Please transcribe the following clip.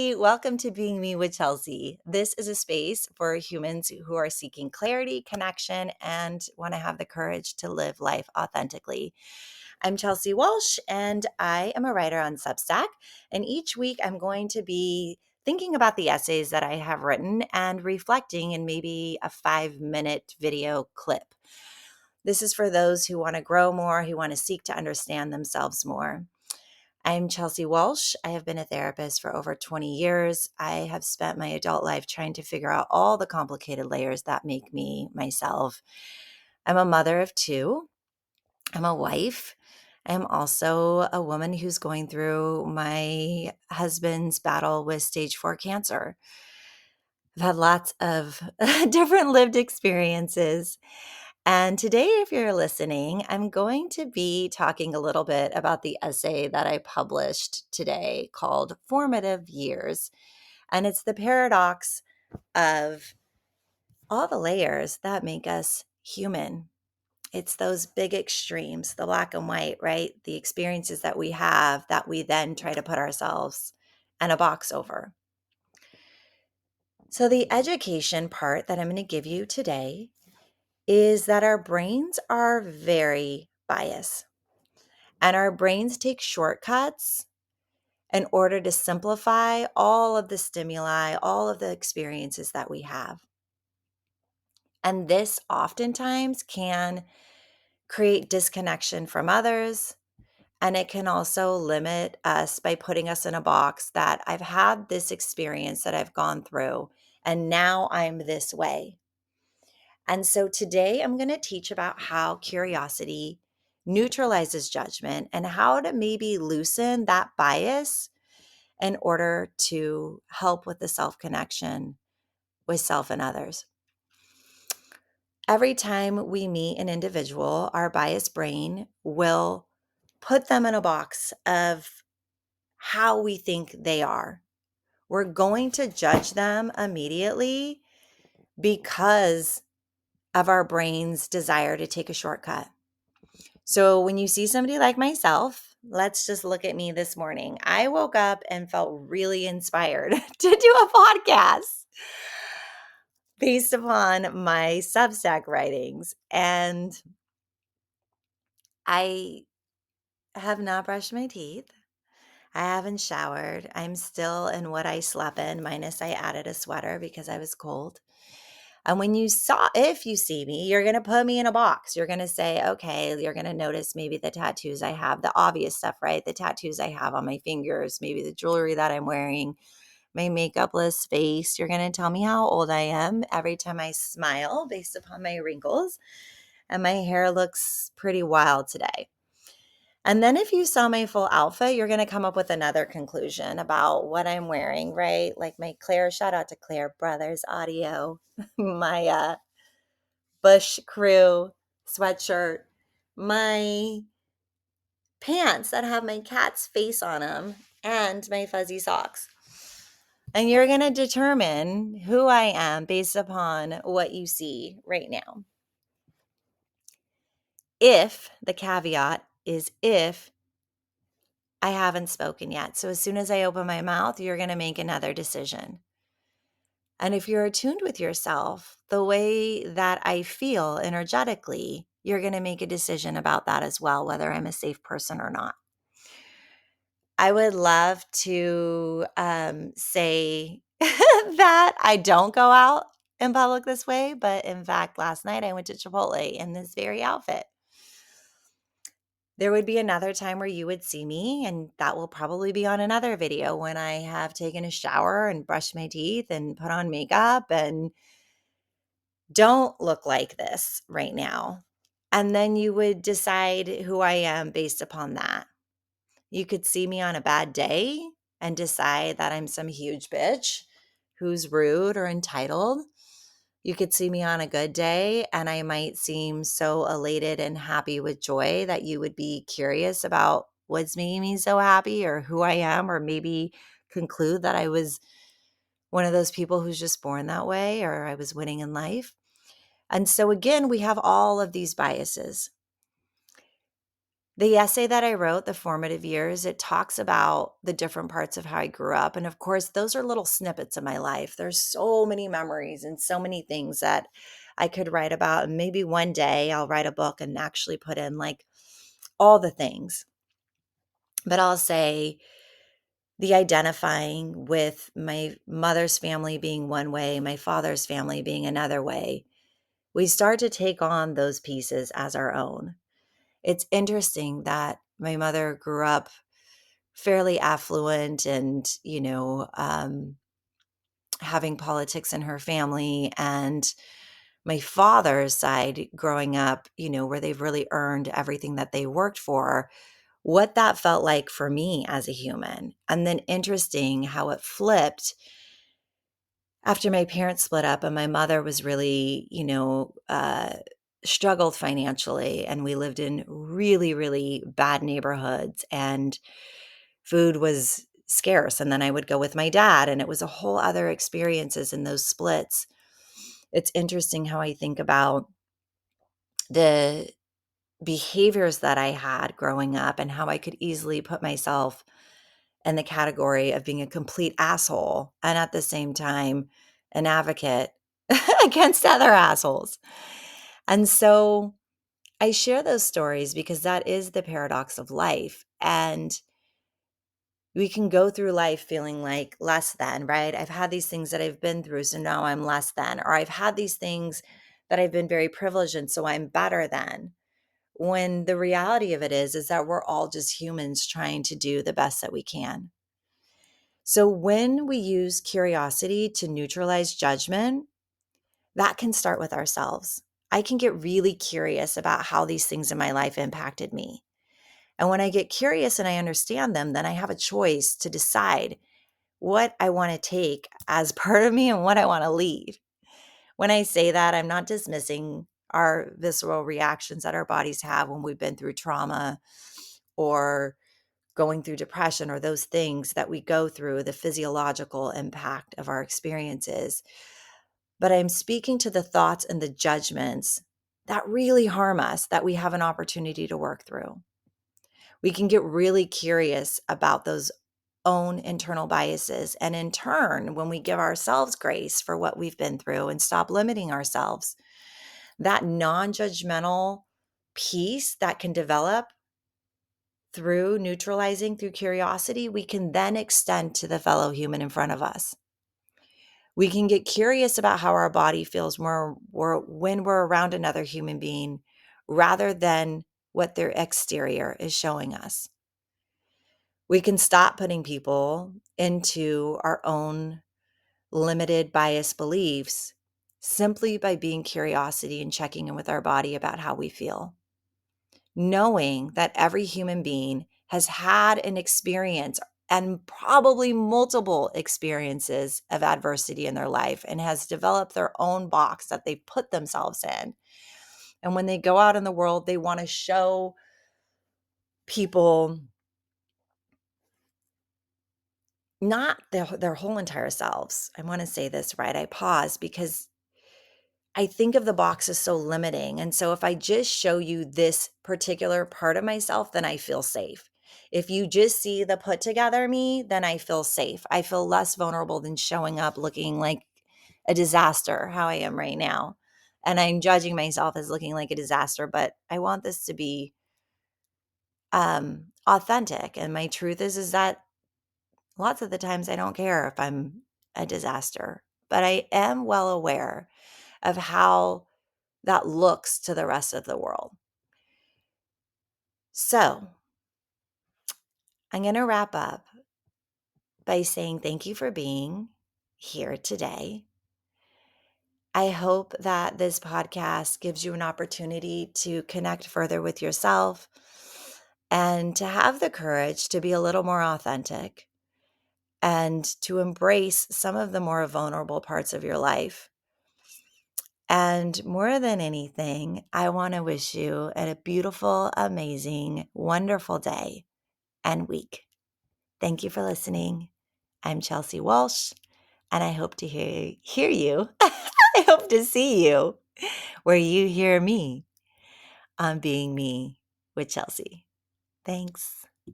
Welcome to Being Me with Chelsea. This is a space for humans who are seeking clarity, connection, and want to have the courage to live life authentically. I'm Chelsea Walsh, and I am a writer on Substack. And each week I'm going to be thinking about the essays that I have written and reflecting in maybe a 5-minute video clip. This is for those who want to grow more, who want to seek to understand themselves more. I'm Chelsea Walsh. I have been a therapist for over 20 years. I have spent my adult life trying to figure out all the complicated layers that make me myself. I'm a mother of two. I'm a wife. I'm also a woman who's going through my husband's battle with stage 4 cancer. I've had lots of different lived experiences. And today, if you're listening, I'm going to be talking a little bit about the essay that I published today called Formative Years. And it's the paradox of all the layers that make us human. It's those big extremes, the black and white, right? The experiences that we have that we then try to put ourselves in a box over. So, the education part that I'm going to give you today is that our brains are very biased and our brains take shortcuts in order to simplify all of the stimuli, all of the experiences that we have. And this oftentimes can create disconnection from others. And it can also limit us by putting us in a box that I've had this experience that I've gone through, and now I'm this way. And so today I'm going to teach about how curiosity neutralizes judgment and how to maybe loosen that bias in order to help with the self-connection with self and others. Every time we meet an individual, our biased brain will put them in a box of how we think they are. We're going to judge them immediately because of our brain's desire to take a shortcut. So when you see somebody like myself, let's just look at me this morning. I woke up and felt really inspired to do a podcast based upon my Substack writings. And I have not brushed my teeth. I haven't showered. I'm still in what I slept in, minus I added a sweater because I was cold. And if you see me, you're going to put me in a box. You're going to say, okay, you're going to notice maybe the tattoos I have, the obvious stuff, right? The tattoos I have on my fingers, maybe the jewelry that I'm wearing, my makeupless face. You're going to tell me how old I am every time I smile based upon my wrinkles. And my hair looks pretty wild today. And then if you saw my full outfit, you're going to come up with another conclusion about what I'm wearing, right? Like my Claire, shout out to Claire Brothers Audio, my Bush Crew sweatshirt, my pants that have my cat's face on them, and my fuzzy socks. And you're going to determine who I am based upon what you see right now. If the caveat is if I haven't spoken yet. So as soon as I open my mouth, you're going to make another decision. And if you're attuned with yourself, the way that I feel energetically, you're going to make a decision about that as well, whether I'm a safe person or not. I would love to say that I don't go out in public this way, but in fact, last night I went to Chipotle in this very outfit. There would be another time where you would see me, and that will probably be on another video when I have taken a shower and brushed my teeth and put on makeup and don't look like this right now. And then you would decide who I am based upon that. You could see me on a bad day and decide that I'm some huge bitch who's rude or entitled. You could see me on a good day and I might seem so elated and happy with joy that you would be curious about what's making me so happy or who I am, or maybe conclude that I was one of those people who's just born that way or I was winning in life. And so again, we have all of these biases. The essay that I wrote, The Formative Years, it talks about the different parts of how I grew up. And of course, those are little snippets of my life. There's so many memories and so many things that I could write about. And maybe one day I'll write a book and actually put in like all the things. But I'll say the identifying with my mother's family being one way, my father's family being another way, we start to take on those pieces as our own. It's interesting that my mother grew up fairly affluent and, having politics in her family. And my father's side growing up, where they've really earned everything that they worked for, what that felt like for me as a human. And then interesting how it flipped after my parents split up and my mother was really, struggled financially. And we lived in really, really bad neighborhoods and food was scarce. And then I would go with my dad and it was a whole other experiences in those splits. It's interesting how I think about the behaviors that I had growing up and how I could easily put myself in the category of being a complete asshole and at the same time an advocate against other assholes. And so I share those stories because that is the paradox of life. And we can go through life feeling like less than, right? I've had these things that I've been through, so now I'm less than. Or I've had these things that I've been very privileged in, so I'm better than. When the reality of it is that we're all just humans trying to do the best that we can. So when we use curiosity to neutralize judgment, that can start with ourselves. I can get really curious about how these things in my life impacted me. And when I get curious and I understand them, then I have a choice to decide what I want to take as part of me and what I want to leave. When I say that, I'm not dismissing our visceral reactions that our bodies have when we've been through trauma or going through depression or those things that we go through, the physiological impact of our experiences. But I'm speaking to the thoughts and the judgments that really harm us that we have an opportunity to work through. We can get really curious about those own internal biases. And in turn, when we give ourselves grace for what we've been through and stop limiting ourselves, that non-judgmental piece that can develop through neutralizing, through curiosity, we can then extend to the fellow human in front of us. We can get curious about how our body feels when we're around another human being rather than what their exterior is showing us. We can stop putting people into our own limited bias beliefs simply by being curiosity and checking in with our body about how we feel. Knowing that every human being has had an experience and probably multiple experiences of adversity in their life and has developed their own box that they put themselves in. And when they go out in the world, they want to show people not their whole entire selves. I want to say this right. I pause because I think of the box as so limiting. And so if I just show you this particular part of myself, then I feel safe. If you just see the put together me, then I feel safe. I feel less vulnerable than showing up looking like a disaster, how I am right now. And I'm judging myself as looking like a disaster, but I want this to be authentic. And my truth is that lots of the times I don't care if I'm a disaster, but I am well aware of how that looks to the rest of the world. So I'm going to wrap up by saying thank you for being here today. I hope that this podcast gives you an opportunity to connect further with yourself and to have the courage to be a little more authentic and to embrace some of the more vulnerable parts of your life. And more than anything, I want to wish you a beautiful, amazing, wonderful day and week. Thank you for listening. I'm Chelsea Walsh, and I hope to hear you. I hope to see you where you hear me on Being Me with Chelsea. Thanks.